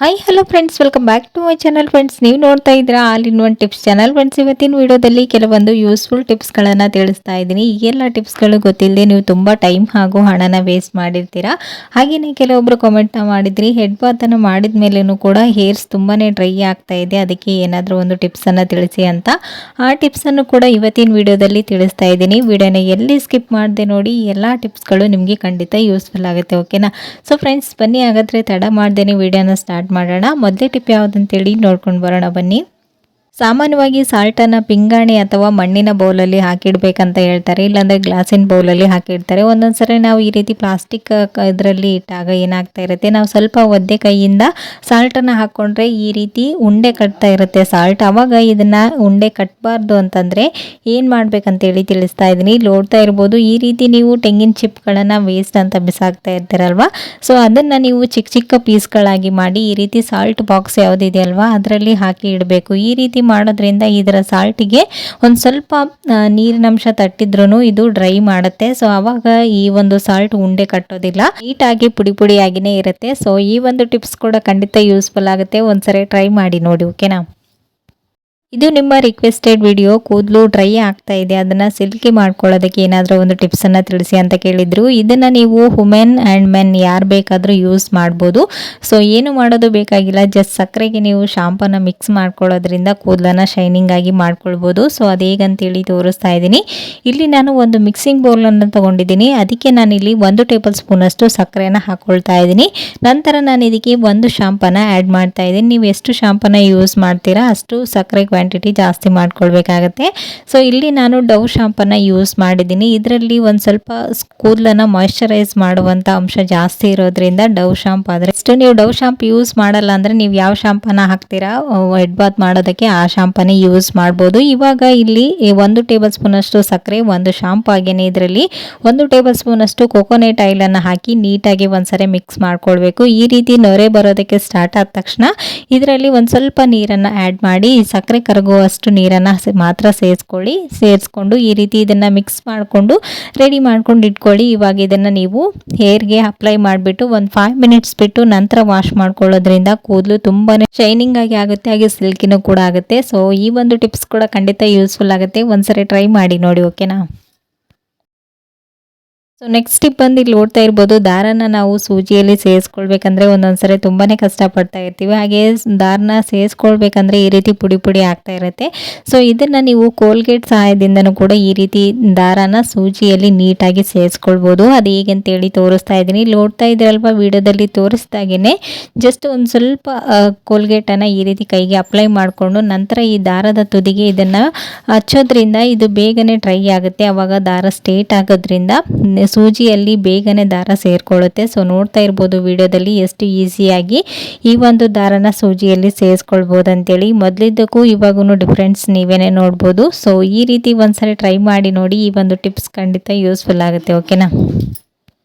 Hi hello friends, welcome back to my channel. ಫ್ರೆಂಡ್ಸ್, ನೀವು ನೋಡ್ತಾ ಇದ್ದೀರಾ all in one tips channel. Friends, ಇವತ್ತಿನ ವಿಡಿಯೋದಲ್ಲಿ ಕೆಲವೊಂದು ಯೂಸ್ಫುಲ್ ಟಿಪ್ಸ್ಗಳನ್ನು ತಿಳಿಸ್ತಾ ಇದ್ದೀನಿ. ಈ ಎಲ್ಲ ಟಿಪ್ಸ್ಗಳು ಗೊತ್ತಿಲ್ಲದೆ ನೀವು ತುಂಬ ಟೈಮ್ ಹಾಗೂ ಹಣನ ವೇಸ್ಟ್ ಮಾಡಿರ್ತೀರಾ. ಹಾಗೆಯೇ ಕೆಲವೊಬ್ಬರು ಕಾಮೆಂಟ್ನ ಮಾಡಿದ್ರಿ, ಹೆಡ್ ಬಾತನ್ನು ಮಾಡಿದ ಮೇಲೂ ಕೂಡ ಹೇರ್ಸ್ ತುಂಬಾ ಡ್ರೈ ಆಗ್ತಾ ಇದೆ, ಅದಕ್ಕೆ ಏನಾದರೂ ಒಂದು ಟಿಪ್ಸನ್ನು ತಿಳಿಸಿ ಅಂತ. ಆ ಟಿಪ್ಸನ್ನು ಕೂಡ ಇವತ್ತಿನ ವಿಡಿಯೋದಲ್ಲಿ ತಿಳಿಸ್ತಾ ಇದ್ದೀನಿ. ವಿಡಿಯೋನ ಎಲ್ಲಿ ಸ್ಕಿಪ್ ಮಾಡದೆ ನೋಡಿ, ಎಲ್ಲ ಟಿಪ್ಸ್ಗಳು ನಿಮಗೆ ಖಂಡಿತ ಯೂಸ್ಫುಲ್ ಆಗುತ್ತೆ. ಓಕೆನಾ? ಸೊ ಫ್ರೆಂಡ್ಸ್, ಬನ್ನಿ ಹಾಗಾದರೆ ತಡ ಮಾಡ್ದೇನೆ ವಿಡಿಯೋನ ಸ್ಟಾರ್ಟ್ ಮಾಡೋಣ. ಮೊದಲೇ ಟಿಪ್ ಯಾವುದಂತೇಳಿ ನೋಡ್ಕೊಂಡು ಬರೋಣ ಬನ್ನಿ. ಸಾಮಾನ್ಯವಾಗಿ ಸಾಲ್ಟನ್ನು ಪಿಂಗಾಣಿ ಅಥವಾ ಮಣ್ಣಿನ ಬೌಲಲ್ಲಿ ಹಾಕಿಡ್ಬೇಕಂತ ಹೇಳ್ತಾರೆ, ಇಲ್ಲಾಂದರೆ ಗ್ಲಾಸಿನ ಬೌಲಲ್ಲಿ ಹಾಕಿಡ್ತಾರೆ. ಒಂದೊಂದು ಸರಿ ನಾವು ಈ ರೀತಿ ಪ್ಲಾಸ್ಟಿಕ್ ಇದರಲ್ಲಿ ಇಟ್ಟಾಗ ಏನಾಗ್ತಾ ಇರುತ್ತೆ, ನಾವು ಸ್ವಲ್ಪ ಒದ್ದೆ ಕೈಯಿಂದ ಸಾಲ್ಟನ್ನು ಹಾಕ್ಕೊಂಡ್ರೆ ಈ ರೀತಿ ಉಂಡೆ ಕಟ್ತಾ ಇರುತ್ತೆ ಸಾಲ್ಟ್. ಆವಾಗ ಇದನ್ನು ಉಂಡೆ ಕಟ್ಟಬಾರ್ದು ಅಂತಂದರೆ ಏನು ಮಾಡಬೇಕಂತೇಳಿ ತಿಳಿಸ್ತಾ ಇದ್ದೀನಿ. ನೋಡ್ತಾ ಇರ್ಬೋದು, ಈ ರೀತಿ ನೀವು ತೆಂಗಿನ ಚಿಪ್ಗಳನ್ನು ವೇಸ್ಟ್ ಅಂತ ಬಿಸಾಕ್ತಾ ಇರ್ತೀರಲ್ವ, ಸೊ ಅದನ್ನು ನೀವು ಚಿಕ್ಕ ಚಿಕ್ಕ ಪೀಸ್ಗಳಾಗಿ ಮಾಡಿ ಈ ರೀತಿ ಸಾಲ್ಟ್ ಬಾಕ್ಸ್ ಯಾವುದಿದೆಯಲ್ವಾ ಅದರಲ್ಲಿ ಹಾಕಿ ಇಡಬೇಕು. ಈ ರೀತಿ ಮಾಡೋದ್ರಿಂದ ಇದರ ಸಾಲ್ಟಿಗೆ ಒಂದು ಸ್ವಲ್ಪ ನೀರಿನಂಶ ತಟ್ಟಿದ್ರೂ ಇದು ಡ್ರೈ ಮಾಡುತ್ತೆ. ಸೊ ಆವಾಗ ಈ ಒಂದು ಸಾಲ್ಟ್ ಉಂಡೆ ಕಟ್ಟೋದಿಲ್ಲ, ನೀಟಾಗಿ ಪುಡಿ ಪುಡಿಯಾಗಿನೇ ಇರುತ್ತೆ. ಸೊ ಈ ಒಂದು ಟಿಪ್ಸ್ ಕೂಡ ಖಂಡಿತ ಯೂಸ್ಫುಲ್ ಆಗುತ್ತೆ, ಒಂದ್ಸರಿ ಟ್ರೈ ಮಾಡಿ ನೋಡಿ. ಓಕೆನಾ? ಇದು ನಿಮ್ಮ ರಿಕ್ವೆಸ್ಟೆಡ್ ವಿಡಿಯೋ. ಕೂದಲು ಡ್ರೈ ಆಗ್ತಾ ಇದೆ, ಅದನ್ನು ಸಿಲ್ಕಿ ಮಾಡ್ಕೊಳ್ಳೋದಕ್ಕೆ ಏನಾದರೂ ಒಂದು ಟಿಪ್ಸನ್ನು ತಿಳಿಸಿ ಅಂತ ಕೇಳಿದ್ರು. ಇದನ್ನು ನೀವು ವುಮೆನ್ ಆ್ಯಂಡ್ ಮೆನ್ ಯಾರು ಬೇಕಾದರೂ ಯೂಸ್ ಮಾಡ್ಬೋದು. ಸೊ ಏನು ಮಾಡೋದು ಬೇಕಾಗಿಲ್ಲ, ಜಸ್ಟ್ ಸಕ್ಕರೆಗೆ ನೀವು ಶಾಂಪನ್ನು ಮಿಕ್ಸ್ ಮಾಡ್ಕೊಳ್ಳೋದ್ರಿಂದ ಕೂದಲನ್ನು ಶೈನಿಂಗ್ ಆಗಿ ಮಾಡ್ಕೊಳ್ಬೋದು. ಸೊ ಅದು ಹೇಗಂತೇಳಿ ತೋರಿಸ್ತಾ ಇದ್ದೀನಿ. ಇಲ್ಲಿ ನಾನು ಒಂದು ಮಿಕ್ಸಿಂಗ್ ಬೌಲನ್ನು ತೊಗೊಂಡಿದ್ದೀನಿ, ಅದಕ್ಕೆ ನಾನಿಲ್ಲಿ 1 ಟೇಬಲ್ ಸ್ಪೂನಷ್ಟು ಸಕ್ಕರೆಯನ್ನು ಹಾಕ್ಕೊಳ್ತಾ ಇದ್ದೀನಿ. ನಂತರ ನಾನು ಇದಕ್ಕೆ ಒಂದು ಶಾಂಪನ್ನು ಆ್ಯಡ್ ಮಾಡ್ತಾ ಇದ್ದೀನಿ. ನೀವು ಎಷ್ಟು ಶಾಂಪನ್ನು ಯೂಸ್ ಮಾಡ್ತೀರಾ ಅಷ್ಟು ಸಕ್ಕರೆ ಕ್ವಾಂಟಿಟಿ ಜಾಸ್ತಿ ಮಾಡ್ಕೊಳ್ಬೇಕಾಗತ್ತೆ. ಸೊ ಇಲ್ಲಿ ನಾನು ಡವ್ ಶಾಂಪನ್ನು ಯೂಸ್ ಮಾಡಿದ್ದೀನಿ. ಇದರಲ್ಲಿ ಒಂದು ಸ್ವಲ್ಪ ಕೂದಲನ್ನು ಮಾಯ್ಶ್ಚರೈಸ್ ಮಾಡುವಂಥ ಅಂಶ ಜಾಸ್ತಿ ಇರೋದ್ರಿಂದ ಡವ್ ಶಾಂಪ್ ಆದರೆ ಇಷ್ಟು. ನೀವು ಡವ್ ಶಾಂಪ್ ಯೂಸ್ ಮಾಡಲ್ಲ ಅಂದರೆ ನೀವು ಯಾವ ಶಾಂಪನ್ನು ಹಾಕ್ತೀರಾ ಹೆಡ್ ಬಾತ್ ಮಾಡೋದಕ್ಕೆ ಆ ಶಾಂಪನ್ನೇ ಯೂಸ್ ಮಾಡ್ಬೋದು. ಇವಾಗ ಇಲ್ಲಿ 1 ಟೇಬಲ್ ಸ್ಪೂನಷ್ಟು ಸಕ್ಕರೆ, ಒಂದು ಶಾಂಪು, ಹಾಗೇನೆ ಇದರಲ್ಲಿ 1 ಟೇಬಲ್ ಸ್ಪೂನಷ್ಟು ಕೊಕೊನೆಟ್ ಆಯಿಲನ್ನು ಹಾಕಿ ನೀಟಾಗಿ ಒಂದ್ಸರಿ ಮಿಕ್ಸ್ ಮಾಡ್ಕೊಳ್ಬೇಕು. ಈ ರೀತಿ ನೊರೆ ಬರೋದಕ್ಕೆ ಸ್ಟಾರ್ಟ್ ಆದ ತಕ್ಷಣ ಇದರಲ್ಲಿ ಒಂದು ಸ್ವಲ್ಪ ನೀರನ್ನು ಆ್ಯಡ್ ಮಾಡಿ ಸಕ್ಕರೆ ಕರಗುವಷ್ಟು ನೀರನ್ನು ಮಾತ್ರ ಸೇರಿಸ್ಕೊಂಡು ಈ ರೀತಿ ಇದನ್ನು ಮಿಕ್ಸ್ ಮಾಡಿಕೊಂಡು ರೆಡಿ ಮಾಡ್ಕೊಂಡು ಇಟ್ಕೊಳ್ಳಿ. ಇವಾಗ ಇದನ್ನು ನೀವು ಹೇರ್ಗೆ ಅಪ್ಲೈ ಮಾಡಿಬಿಟ್ಟು ಒಂದು 5 ಮಿನಿಟ್ಸ್ ಬಿಟ್ಟು ನಂತರ ವಾಶ್ ಮಾಡ್ಕೊಳ್ಳೋದ್ರಿಂದ ಕೂದಲು ತುಂಬಾ ಶೈನಿಂಗ್ ಆಗಿ ಆಗುತ್ತೆ, ಹಾಗೆ ಸಿಲ್ಕಿನೂ ಕೂಡ ಆಗುತ್ತೆ. ಸೊ ಈ ಒಂದು ಟಿಪ್ಸ್ ಕೂಡ ಖಂಡಿತ ಯೂಸ್ಫುಲ್ ಆಗುತ್ತೆ, ಒಂದ್ಸರಿ ಟ್ರೈ ಮಾಡಿ ನೋಡಿ. ಓಕೆನಾ? ಸೊ ನೆಕ್ಸ್ಟ್ ಟಿಪ್ ಬಂದು ಇಲ್ಲಿ ನೋಡ್ತಾ ಇರ್ಬೋದು, ದಾರನ ನಾವು ಸೂಜಿಯಲ್ಲಿ ಸೇರಿಸ್ಕೊಳ್ಬೇಕಂದ್ರೆ ಒಂದೊಂದ್ಸರಿ ತುಂಬಾ ಕಷ್ಟಪಡ್ತಾ ಇರ್ತೀವಿ. ಹಾಗೆ ದಾರನ ಸೇರಿಸ್ಕೊಳ್ಬೇಕಂದ್ರೆ ಈ ರೀತಿ ಪುಡಿ ಪುಡಿ ಆಗ್ತಾ ಇರುತ್ತೆ. ಸೊ ಇದನ್ನು ನೀವು ಕೋಲ್ಗೇಟ್ ಸಹಾಯದಿಂದನೂ ಕೂಡ ಈ ರೀತಿ ದಾರನ ಸೂಜಿಯಲ್ಲಿ ನೀಟಾಗಿ ಸೇರಿಸ್ಕೊಳ್ಬೋದು. ಅದು ಹೇಗೆ ಅಂತೇಳಿ ತೋರಿಸ್ತಾ ಇದ್ದೀನಿ. ನೋಡ್ತಾ ಇದ್ದೀರಲ್ವ ವಿಡಿಯೋದಲ್ಲಿ ತೋರಿಸ್ದಾಗೇ ಜಸ್ಟ್ ಒಂದು ಸ್ವಲ್ಪ ಕೋಲ್ಗೇಟನ್ನು ಈ ರೀತಿ ಕೈಗೆ ಅಪ್ಲೈ ಮಾಡಿಕೊಂಡು ನಂತರ ಈ ದಾರದ ತುದಿಗೆ ಇದನ್ನು ಹಚ್ಚೋದ್ರಿಂದ ಇದು ಬೇಗನೆ ಡ್ರೈ ಆಗುತ್ತೆ. ಆವಾಗ ದಾರ ಸ್ಟ್ರೇಟ್ ಆಗೋದ್ರಿಂದ ಸೂಜಿಯಲ್ಲಿ ಬೇಗನೆ ದಾರ ಸೇರ್ಕೊಳ್ಳುತ್ತೆ. ಸೊ ನೋಡ್ತಾ ಇರ್ಬೋದು ವಿಡಿಯೋದಲ್ಲಿ ಎಷ್ಟು ಈಸಿಯಾಗಿ ಈ ಒಂದು ದಾರನ ಸೂಜಿಯಲ್ಲಿ ಸೇರಿಸ್ಕೊಳ್ಬೋದು ಅಂತೇಳಿ. ಮೊದಲಿದ್ದಕ್ಕೂ ಇವಾಗೂ ಡಿಫ್ರೆನ್ಸ್ ನೀವೇನೇ ನೋಡ್ಬೋದು. ಸೊ ಈ ರೀತಿ ಒಂದ್ಸರಿ ಟ್ರೈ ಮಾಡಿ ನೋಡಿ, ಈ ಒಂದು ಟಿಪ್ಸ್ ಖಂಡಿತ ಯೂಸ್ಫುಲ್ ಆಗುತ್ತೆ. ಓಕೆನಾ?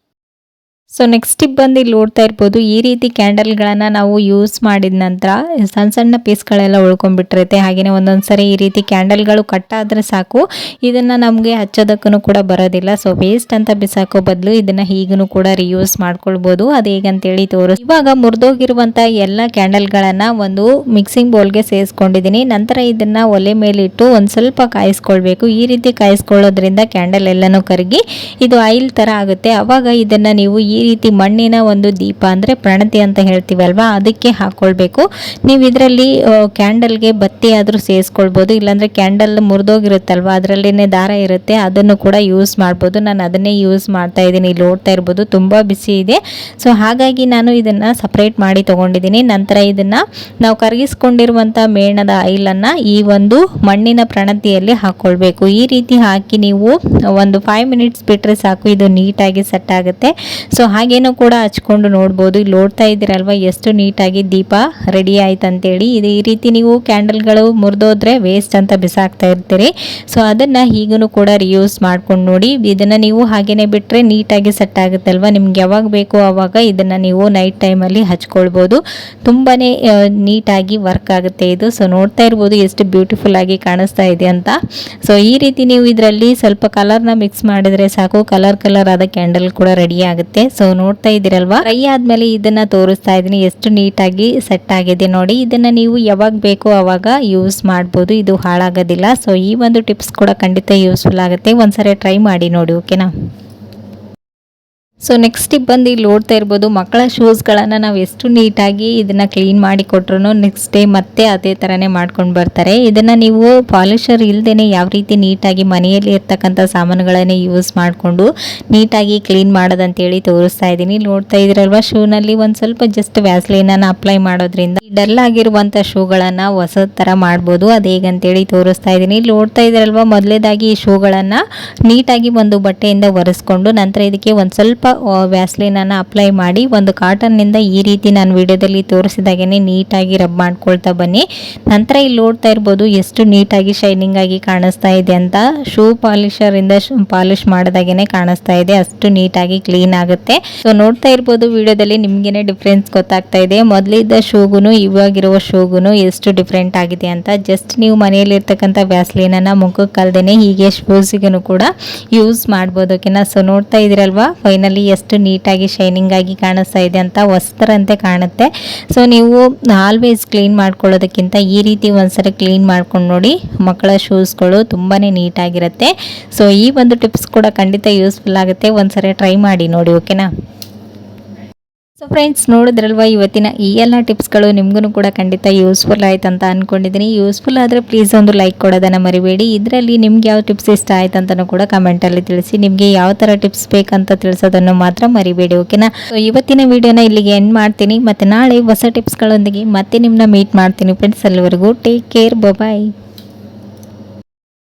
ಸೊ ನೆಕ್ಸ್ಟ್ ಟಿಪ್ ಬಂದು ಇಲ್ಲಿ ನೋಡ್ತಾ ಇರ್ಬೋದು, ಈ ರೀತಿ ಕ್ಯಾಂಡಲ್ಗಳನ್ನು ನಾವು ಯೂಸ್ ಮಾಡಿದ ನಂತರ ಸಣ್ಣ ಸಣ್ಣ ಪೀಸ್ಗಳೆಲ್ಲ ಉಳ್ಕೊಂಡ್ಬಿಟ್ಟಿರುತ್ತೆ. ಹಾಗೆಯೇ ಒಂದೊಂದು ಸರಿ ಈ ರೀತಿ ಕ್ಯಾಂಡಲ್ಗಳು ಕಟ್ಟಾದರೆ ಸಾಕು, ಇದನ್ನು ನಮಗೆ ಹಚ್ಚೋದಕ್ಕೂ ಕೂಡ ಬರೋದಿಲ್ಲ. ಸೊ ವೇಸ್ಟ್ ಅಂತ ಬಿಸಾಕೋ ಬದಲು ಇದನ್ನು ಹೀಗೂ ಕೂಡ ರಿಯೂಸ್ ಮಾಡ್ಕೊಳ್ಬೋದು. ಅದು ಹೇಗಂತೇಳಿ ಇವಾಗ ಮುರಿದೋಗಿರುವಂಥ ಎಲ್ಲ ಕ್ಯಾಂಡಲ್ಗಳನ್ನು ಒಂದು ಮಿಕ್ಸಿಂಗ್ ಬೌಲ್ಗೆ ಸೇರಿಸ್ಕೊಂಡಿದ್ದೀನಿ. ನಂತರ ಇದನ್ನು ಒಲೆ ಮೇಲಿಟ್ಟು ಒಂದು ಸ್ವಲ್ಪ ಕಾಯಿಸ್ಕೊಳ್ಬೇಕು. ಈ ರೀತಿ ಕಾಯಿಸ್ಕೊಳ್ಳೋದ್ರಿಂದ ಕ್ಯಾಂಡಲ್ ಎಲ್ಲನೂ ಕರಗಿ ಇದು ಆಯಿಲ್ ಥರ ಆಗುತ್ತೆ. ಆವಾಗ ಇದನ್ನು ನೀವು ಈ ರೀತಿ ಮಣ್ಣಿನ ಒಂದು ದೀಪ ಅಂದರೆ ಪ್ರಣತಿ ಅಂತ ಹೇಳ್ತೀವಲ್ವಾ ಅದಕ್ಕೆ ಹಾಕ್ಕೊಳ್ಬೇಕು. ನೀವು ಇದರಲ್ಲಿ ಕ್ಯಾಂಡಲ್ಗೆ ಬತ್ತಿ ಆದರೂ ಸೇರಿಸ್ಕೊಳ್ಬೋದು, ಇಲ್ಲಾಂದರೆ ಕ್ಯಾಂಡಲ್ ಮುರಿದೋಗಿರುತ್ತಲ್ವ ಅದರಲ್ಲೇ ದಾರ ಇರುತ್ತೆ, ಅದನ್ನು ಕೂಡ ಯೂಸ್ ಮಾಡ್ಬೋದು. ನಾನು ಅದನ್ನೇ ಯೂಸ್ ಮಾಡ್ತಾ ಇದ್ದೀನಿ. ಇಲ್ಲಿ ನೋಡ್ತಾ ಇರ್ಬೋದು ತುಂಬ ಬಿಸಿ ಇದೆ. ಸೊ ಹಾಗಾಗಿ ನಾನು ಇದನ್ನು ಸಪ್ರೇಟ್ ಮಾಡಿ ತೊಗೊಂಡಿದ್ದೀನಿ. ನಂತರ ಇದನ್ನು ನಾವು ಕರಗಿಸ್ಕೊಂಡಿರುವಂಥ ಮೇಣದ ಆಯಿಲನ್ನು ಈ ಒಂದು ಮಣ್ಣಿನ ಪ್ರಣತಿಯಲ್ಲಿ ಹಾಕ್ಕೊಳ್ಬೇಕು. ಈ ರೀತಿ ಹಾಕಿ ನೀವು ಒಂದು 5 ಮಿನಿಟ್ಸ್ ಬಿಟ್ಟರೆ ಸಾಕು, ಇದು ನೀಟಾಗಿ ಸೆಟ್ ಆಗುತ್ತೆ. ಸೊ ಹಾಗೇನೂ ಕೂಡ ಹಚ್ಕೊಂಡು ನೋಡ್ಬೋದು. ಇಲ್ಲಿ ನೋಡ್ತಾ ಇದ್ದೀರಲ್ವ ಎಷ್ಟು ನೀಟಾಗಿ ದೀಪ ರೆಡಿ ಆಯ್ತು ಅಂತೇಳಿ. ಇದು ಈ ರೀತಿ ನೀವು ಕ್ಯಾಂಡಲ್ಗಳು ಮುರಿದೋದ್ರೆ ವೇಸ್ಟ್ ಅಂತ ಬಿಸಾಕ್ತಾ ಇರ್ತೀರಿ. ಸೊ ಅದನ್ನು ಹೀಗೂ ಕೂಡ ರಿಯೂಸ್ ಮಾಡ್ಕೊಂಡು ನೋಡಿ. ಇದನ್ನು ನೀವು ಹಾಗೇನೆ ಬಿಟ್ಟರೆ ನೀಟಾಗಿ ಸೆಟ್ ಆಗುತ್ತೆ ಅಲ್ವಾ. ನಿಮ್ಗೆ ಯಾವಾಗ ಬೇಕೋ ಆವಾಗ ಇದನ್ನು ನೀವು ನೈಟ್ ಟೈಮಲ್ಲಿ ಹಚ್ಕೊಳ್ಬೋದು. ತುಂಬಾ ನೀಟಾಗಿ ವರ್ಕ್ ಆಗುತ್ತೆ ಇದು. ಸೊ ನೋಡ್ತಾ ಇರ್ಬೋದು ಎಷ್ಟು ಬ್ಯೂಟಿಫುಲ್ ಆಗಿ ಕಾಣಿಸ್ತಾ ಇದೆ ಅಂತ. ಸೊ ಈ ರೀತಿ ನೀವು ಇದರಲ್ಲಿ ಸ್ವಲ್ಪ ಕಲರ್ನ ಮಿಕ್ಸ್ ಮಾಡಿದರೆ ಸಾಕು, ಕಲರ್ ಆದ ಕ್ಯಾಂಡಲ್ ಕೂಡ ರೆಡಿ ಆಗುತ್ತೆ. ಸೊ ನೋಡ್ತಾ ಇದ್ದೀರಲ್ವಾ, ಫ್ರೈ ಆದ್ಮೇಲೆ ಇದನ್ನ ತೋರಿಸ್ತಾ ಇದ್ದೀನಿ ಎಷ್ಟು ನೀಟಾಗಿ ಸೆಟ್ ಆಗಿದೆ ನೋಡಿ. ಇದನ್ನ ನೀವು ಯಾವಾಗ ಬೇಕೋ ಅವಾಗ ಯೂಸ್ ಮಾಡ್ಬೋದು, ಇದು ಹಾಳಾಗೋದಿಲ್ಲ. ಸೊ ಈ ಒಂದು ಟಿಪ್ಸ್ ಕೂಡ ಖಂಡಿತ ಯೂಸ್ಫುಲ್ ಆಗುತ್ತೆ, ಒಂದ್ಸರಿ ಟ್ರೈ ಮಾಡಿ ನೋಡಿ, ಓಕೆನಾ. ಸೊ ನೆಕ್ಸ್ಟ್ ಟಿಪ್ ಬಂದು ಇಲ್ಲಿ ನೋಡ್ತಾ ಇರ್ಬೋದು, ಮಕ್ಕಳ ಶೂಸ್ಗಳನ್ನು ನಾವು ಎಷ್ಟು ನೀಟಾಗಿ ಇದನ್ನು ಕ್ಲೀನ್ ಮಾಡಿ ಕೊಟ್ರು ನೆಕ್ಸ್ಟ್ ಡೇ ಮತ್ತೆ ಅದೇ ಥರನೇ ಮಾಡ್ಕೊಂಡು ಬರ್ತಾರೆ. ಇದನ್ನು ನೀವು ಪಾಲಿಷರ್ ಇಲ್ಲದೇ ಯಾವ ರೀತಿ ನೀಟಾಗಿ ಮನೆಯಲ್ಲಿ ಇರ್ತಕ್ಕಂಥ ಸಾಮಾನುಗಳನ್ನೇ ಯೂಸ್ ಮಾಡಿಕೊಂಡು ನೀಟಾಗಿ ಕ್ಲೀನ್ ಮಾಡೋದಂತೇಳಿ ತೋರಿಸ್ತಾ ಇದ್ದೀನಿ. ನೋಡ್ತಾ ಇದ್ದೀರಲ್ವ, ಶೂನಲ್ಲಿ ಒಂದು ಸ್ವಲ್ಪ ಜಸ್ಟ್ ವ್ಯಾಸ್ಲೈನನ್ನು ಅಪ್ಲೈ ಮಾಡೋದ್ರಿಂದ ಡಲ್ ಆಗಿರುವಂಥ ಶೂಗಳನ್ನು ಹೊಸ ಥರ ಮಾಡ್ಬೋದು. ಅದು ಹೇಗಂತೇಳಿ ತೋರಿಸ್ತಾ ಇದ್ದೀನಿ. ನೋಡ್ತಾ ಇದ್ದೀರಲ್ವ, ಮೊದಲೇದಾಗಿ ಈ ಶೂಗಳನ್ನು ನೀಟಾಗಿ ಒಂದು ಬಟ್ಟೆಯಿಂದ ಒರೆಸ್ಕೊಂಡು ನಂತರ ಇದಕ್ಕೆ ಒಂದು ಸ್ವಲ್ಪ ವ್ಯಾಸ್ಲಿನನ್ನು ಅಪ್ಲೈ ಮಾಡಿ ಒಂದು ಕಾಟನ್ನಿಂದ ಈ ರೀತಿ ನಾನು ವಿಡಿಯೋದಲ್ಲಿ ತೋರಿಸಿದಾಗೇ ನೀಟಾಗಿ ರಬ್ ಮಾಡ್ಕೊಳ್ತಾ ಬನ್ನಿ. ನಂತರ ಇಲ್ಲಿ ನೋಡ್ತಾ ಇರ್ಬೋದು ಎಷ್ಟು ನೀಟಾಗಿ ಶೈನಿಂಗ್ ಆಗಿ ಕಾಣಿಸ್ತಾ ಇದೆ ಅಂತ. ಶೂ ಪಾಲಿಷರಿಂದ ಪಾಲಿಷ್ ಮಾಡಿದಾಗೇ ಕಾಣಿಸ್ತಾ ಇದೆ, ಅಷ್ಟು ನೀಟಾಗಿ ಕ್ಲೀನ್ ಆಗುತ್ತೆ. ಸೊ ನೋಡ್ತಾ ಇರ್ಬೋದು ವಿಡಿಯೋದಲ್ಲಿ ನಿಮ್ಗೇನೆ ಡಿಫ್ರೆನ್ಸ್ ಗೊತ್ತಾಗ್ತಾ ಇದೆ, ಮೊದಲಿದ್ದ ಶೂಗುನು ಇವಾಗಿರುವ ಶೂಗುನು ಎಷ್ಟು ಡಿಫ್ರೆಂಟ್ ಆಗಿದೆ ಅಂತ. ಜಸ್ಟ್ ನೀವು ಮನೆಯಲ್ಲಿರ್ತಕ್ಕಂಥ ವ್ಯಾಸ್ಲಿನನ್ನು ಮುಖಕ್ಕೆ ಕಲ್ದೇನೆ ಹೀಗೆ ಶೂಸಿಗೂ ಕೂಡ ಯೂಸ್ ಮಾಡ್ಬೋದು, ಓಕೆನಾ. ಸೊ ನೋಡ್ತಾ ಇದ್ದೀರಲ್ವಾ, ಫೈನಲಿ ಎಷ್ಟು ನೀಟಾಗಿ ಶೈನಿಂಗ್ ಆಗಿ ಕಾಣಿಸ್ತಾ ಇದೆ ಅಂತ, ಹೊಸತರಂತೆ ಕಾಣುತ್ತೆ. ಸೊ ನೀವು ಆಲ್ವೇಸ್ ಕ್ಲೀನ್ ಮಾಡ್ಕೊಳ್ಳೋದಕ್ಕಿಂತ ಈ ರೀತಿ ಒಂದ್ಸರಿ ಕ್ಲೀನ್ ಮಾಡ್ಕೊಂಡು ನೋಡಿ, ಮಕ್ಕಳ ಶೂಸ್ಗಳು ತುಂಬಾ ನೀಟಾಗಿರುತ್ತೆ. ಸೊ ಈ ಒಂದು ಟಿಪ್ಸ್ ಕೂಡ ಖಂಡಿತ ಯೂಸ್ಫುಲ್ ಆಗುತ್ತೆ, ಒಂದ್ಸರಿ ಟ್ರೈ ಮಾಡಿ ನೋಡಿ, ಓಕೆನಾ. ಸೊ ಫ್ರೆಂಡ್ಸ್, ನೋಡಿದ್ರಲ್ವ ಇವತ್ತಿನ ಈ ಎಲ್ಲ ಟಿಪ್ಸ್ಗಳು ನಿಮಗೂ ಕೂಡ ಖಂಡಿತ ಯೂಸ್ಫುಲ್ ಆಯ್ತು ಅಂತ ಅಂದ್ಕೊಂಡಿದ್ದೀನಿ. ಯೂಸ್ಫುಲ್ ಆದರೆ ಪ್ಲೀಸ್ ಒಂದು ಲೈಕ್ ಕೊಡೋದನ್ನು ಮರಿಬೇಡಿ. ಇದರಲ್ಲಿ ನಿಮ್ಗೆ ಯಾವ ಟಿಪ್ಸ್ ಇಷ್ಟ ಆಯ್ತು ಅಂತಲೂ ಕೂಡ ಕಮೆಂಟಲ್ಲಿ ತಿಳಿಸಿ. ನಿಮಗೆ ಯಾವ ಥರ ಟಿಪ್ಸ್ ಬೇಕಂತ ತಿಳಿಸೋದನ್ನು ಮಾತ್ರ ಮರಿಬೇಡಿ, ಓಕೆನಾ. ಸೊ ಇವತ್ತಿನ ವಿಡಿಯೋನ ಇಲ್ಲಿಗೆ ಎಂಡ್ ಮಾಡ್ತೀನಿ, ಮತ್ತು ನಾಳೆ ಹೊಸ ಟಿಪ್ಸ್ಗಳೊಂದಿಗೆ ಮತ್ತೆ ನಿಮ್ಮನ್ನ ಮೀಟ್ ಮಾಡ್ತೀನಿ ಫ್ರೆಂಡ್ಸ್. ಅಲ್ಲಿವರೆಗೂ ಟೇಕ್ ಕೇರ್, ಬಾಯ್.